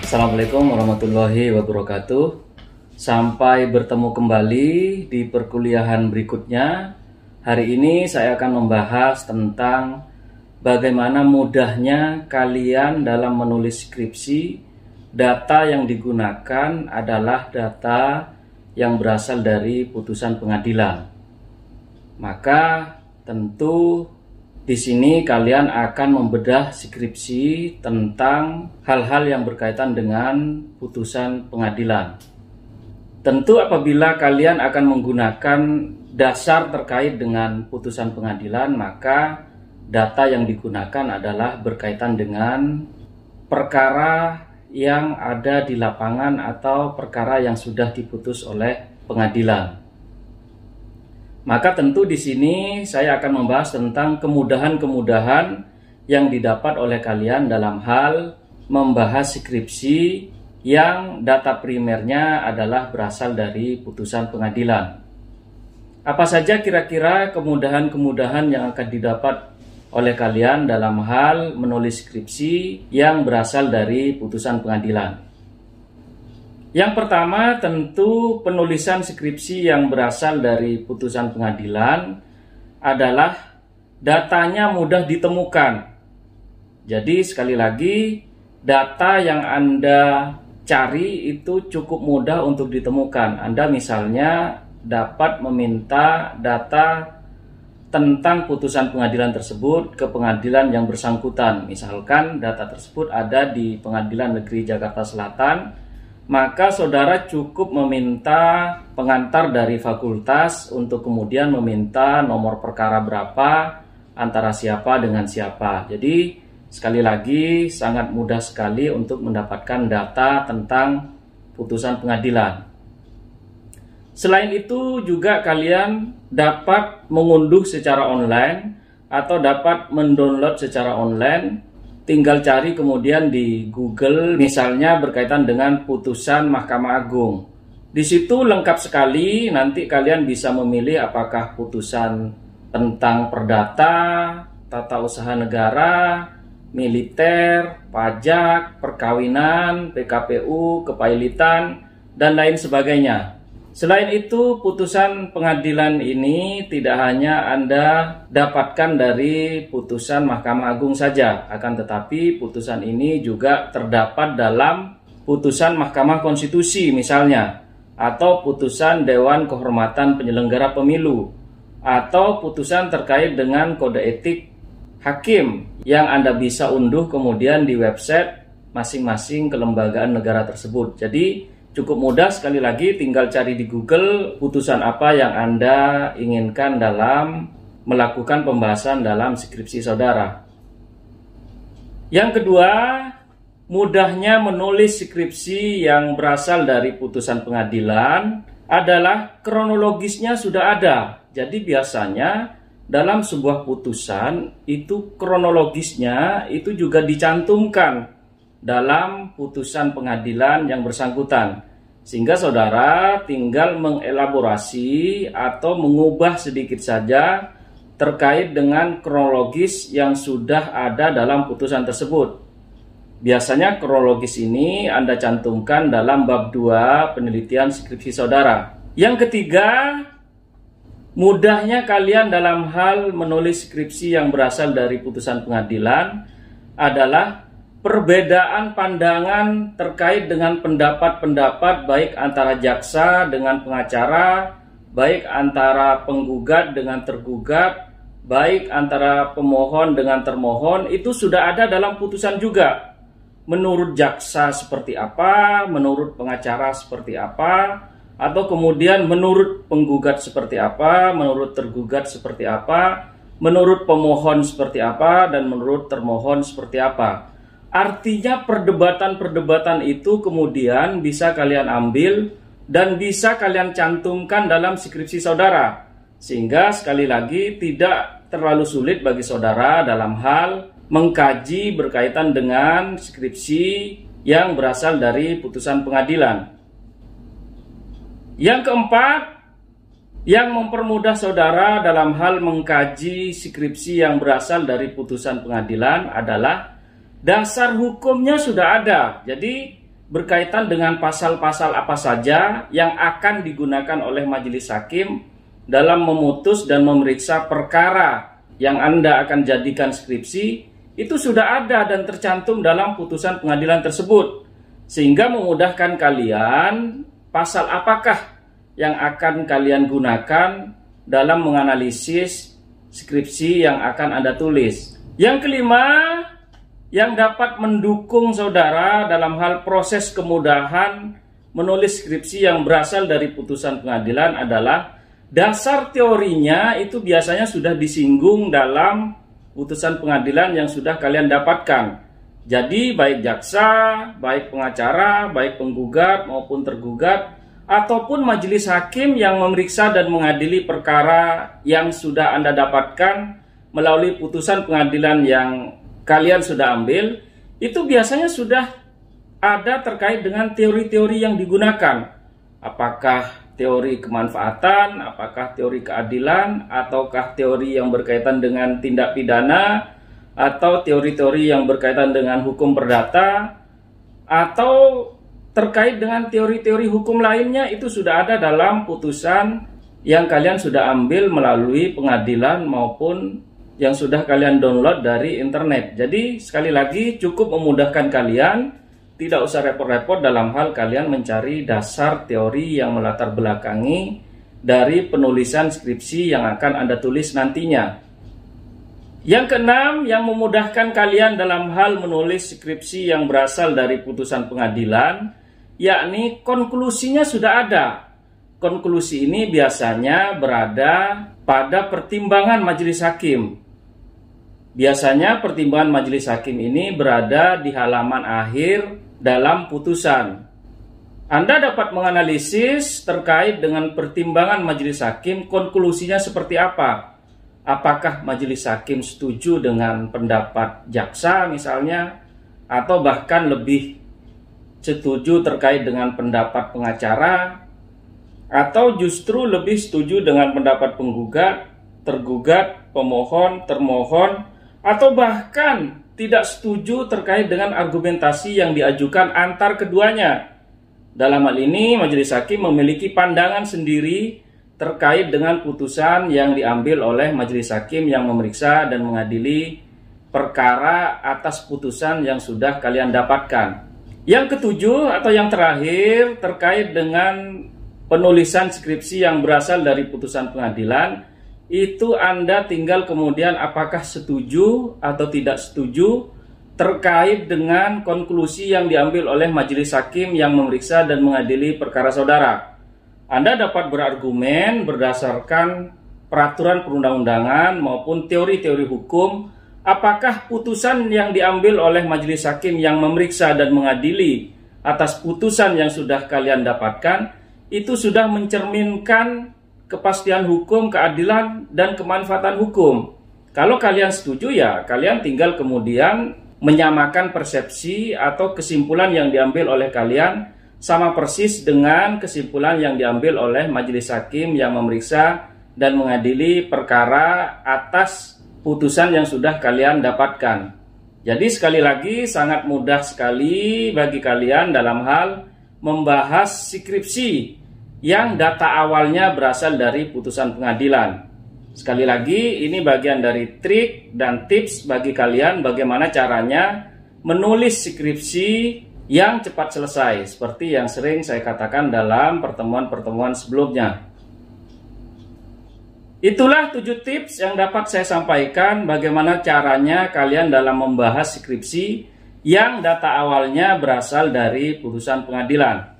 Assalamualaikum warahmatullahi wabarakatuh. Sampai bertemu kembali di perkuliahan berikutnya. Hari ini saya akan membahas tentang bagaimana mudahnya kalian dalam menulis skripsi. Data yang digunakan adalah data yang berasal dari putusan pengadilan. Maka tentu di sini kalian akan membedah skripsi tentang hal-hal yang berkaitan dengan putusan pengadilan. Tentu apabila kalian akan menggunakan dasar terkait dengan putusan pengadilan, maka data yang digunakan adalah berkaitan dengan perkara yang ada di lapangan atau perkara yang sudah diputus oleh pengadilan. Maka tentu di sini saya akan membahas tentang kemudahan-kemudahan yang didapat oleh kalian dalam hal membahas skripsi yang data primernya adalah berasal dari putusan pengadilan. Apa saja kira-kira kemudahan-kemudahan yang akan didapat oleh kalian dalam hal menulis skripsi yang berasal dari putusan pengadilan? Yang pertama, tentu penulisan skripsi yang berasal dari putusan pengadilan adalah datanya mudah ditemukan. Jadi sekali lagi, data yang Anda cari itu cukup mudah untuk ditemukan. Anda misalnya dapat meminta data tentang putusan pengadilan tersebut ke pengadilan yang bersangkutan. Misalkan data tersebut ada di Pengadilan Negeri Jakarta Selatan, maka saudara cukup meminta pengantar dari fakultas untuk kemudian meminta nomor perkara berapa, antara siapa dengan siapa. Jadi sekali lagi sangat mudah sekali untuk mendapatkan data tentang putusan pengadilan. Selain itu juga kalian dapat mengunduh secara online atau dapat mendownload secara online. Tinggal cari kemudian di Google misalnya berkaitan dengan putusan Mahkamah Agung. Di situ lengkap sekali, nanti kalian bisa memilih apakah putusan tentang perdata, tata usaha negara, militer, pajak, perkawinan, PKPU, kepailitan, dan lain sebagainya. Selain itu, putusan pengadilan ini tidak hanya Anda dapatkan dari putusan Mahkamah Agung saja, akan tetapi putusan ini juga terdapat dalam putusan Mahkamah Konstitusi misalnya, atau putusan Dewan Kehormatan Penyelenggara Pemilu, atau putusan terkait dengan kode etik hakim yang Anda bisa unduh kemudian di website masing-masing kelembagaan negara tersebut. Jadi cukup mudah, sekali lagi tinggal cari di Google putusan apa yang Anda inginkan dalam melakukan pembahasan dalam skripsi saudara. Yang kedua, mudahnya menulis skripsi yang berasal dari putusan pengadilan adalah kronologisnya sudah ada. Jadi biasanya dalam sebuah putusan itu kronologisnya itu juga dicantumkan dalam putusan pengadilan yang bersangkutan, sehingga saudara tinggal mengelaborasi atau mengubah sedikit saja terkait dengan kronologis yang sudah ada dalam putusan tersebut. Biasanya kronologis ini Anda cantumkan dalam bab 2 penelitian skripsi saudara. Yang ketiga, mudahnya kalian dalam hal menulis skripsi yang berasal dari putusan pengadilan adalah perbedaan pandangan terkait dengan pendapat-pendapat baik antara jaksa dengan pengacara, baik antara penggugat dengan tergugat, baik antara pemohon dengan termohon, itu sudah ada dalam putusan juga. Menurut jaksa seperti apa, menurut pengacara seperti apa, atau kemudian menurut penggugat seperti apa, menurut tergugat seperti apa, menurut pemohon seperti apa, dan menurut termohon seperti apa. Artinya perdebatan-perdebatan itu kemudian bisa kalian ambil dan bisa kalian cantumkan dalam skripsi saudara. Sehingga sekali lagi tidak terlalu sulit bagi saudara dalam hal mengkaji berkaitan dengan skripsi yang berasal dari putusan pengadilan. Yang keempat, yang mempermudah saudara dalam hal mengkaji skripsi yang berasal dari putusan pengadilan adalah dasar hukumnya sudah ada. Jadi berkaitan dengan pasal-pasal apa saja yang akan digunakan oleh majelis hakim dalam memutus dan memeriksa perkara yang Anda akan jadikan skripsi, itu sudah ada dan tercantum dalam putusan pengadilan tersebut, sehingga memudahkan kalian pasal apakah yang akan kalian gunakan dalam menganalisis skripsi yang akan Anda tulis. Yang kelima, yang dapat mendukung saudara dalam hal proses kemudahan menulis skripsi yang berasal dari putusan pengadilan adalah dasar teorinya itu biasanya sudah disinggung dalam putusan pengadilan yang sudah kalian dapatkan. Jadi baik jaksa, baik pengacara, baik penggugat maupun tergugat, ataupun majelis hakim yang memeriksa dan mengadili perkara yang sudah Anda dapatkan melalui putusan pengadilan yang kalian sudah ambil, itu biasanya sudah ada terkait dengan teori-teori yang digunakan. Apakah teori kemanfaatan, apakah teori keadilan, ataukah teori yang berkaitan dengan tindak pidana, atau teori-teori yang berkaitan dengan hukum perdata, atau terkait dengan teori-teori hukum lainnya, itu sudah ada dalam putusan yang kalian sudah ambil melalui pengadilan maupun yang sudah kalian download dari internet. Jadi sekali lagi cukup memudahkan kalian, tidak usah repot-repot dalam hal kalian mencari dasar teori yang melatar belakangi dari penulisan skripsi yang akan Anda tulis nantinya. Yang keenam, yang memudahkan kalian dalam hal menulis skripsi yang berasal dari putusan pengadilan, yakni konklusinya sudah ada. Konklusi ini biasanya berada pada pertimbangan majelis hakim. Biasanya pertimbangan majelis hakim ini berada di halaman akhir dalam putusan. Anda dapat menganalisis terkait dengan pertimbangan majelis hakim, konklusinya seperti apa. Apakah majelis hakim setuju dengan pendapat jaksa misalnya, atau bahkan lebih setuju terkait dengan pendapat pengacara, atau justru lebih setuju dengan pendapat penggugat, tergugat, pemohon, termohon, atau bahkan tidak setuju terkait dengan argumentasi yang diajukan antar keduanya. Dalam hal ini, majelis hakim memiliki pandangan sendiri terkait dengan putusan yang diambil oleh majelis hakim yang memeriksa dan mengadili perkara atas putusan yang sudah kalian dapatkan. Yang ketujuh atau yang terakhir terkait dengan penulisan skripsi yang berasal dari putusan pengadilan, itu Anda tinggal kemudian apakah setuju atau tidak setuju terkait dengan konklusi yang diambil oleh majelis hakim yang memeriksa dan mengadili perkara saudara. Anda dapat berargumen berdasarkan peraturan perundang-undangan maupun teori-teori hukum, apakah putusan yang diambil oleh majelis hakim yang memeriksa dan mengadili atas putusan yang sudah kalian dapatkan itu sudah mencerminkan kepastian hukum, keadilan, dan kemanfaatan hukum. Kalau kalian setuju, ya kalian tinggal kemudian menyamakan persepsi atau kesimpulan yang diambil oleh kalian sama persis dengan kesimpulan yang diambil oleh majelis hakim yang memeriksa dan mengadili perkara atas putusan yang sudah kalian dapatkan. Jadi sekali lagi sangat mudah sekali bagi kalian dalam hal membahas skripsi yang data awalnya berasal dari putusan pengadilan. Sekali lagi, ini bagian dari trik dan tips bagi kalian bagaimana caranya menulis skripsi yang cepat selesai, seperti yang sering saya katakan dalam pertemuan-pertemuan sebelumnya. Itulah 7 tips yang dapat saya sampaikan bagaimana caranya kalian dalam membahas skripsi yang data awalnya berasal dari putusan pengadilan.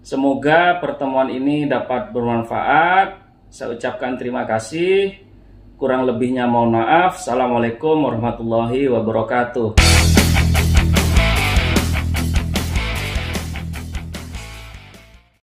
Semoga pertemuan ini dapat bermanfaat. Saya ucapkan terima kasih. Kurang lebihnya mohon maaf. Assalamualaikum warahmatullahi wabarakatuh.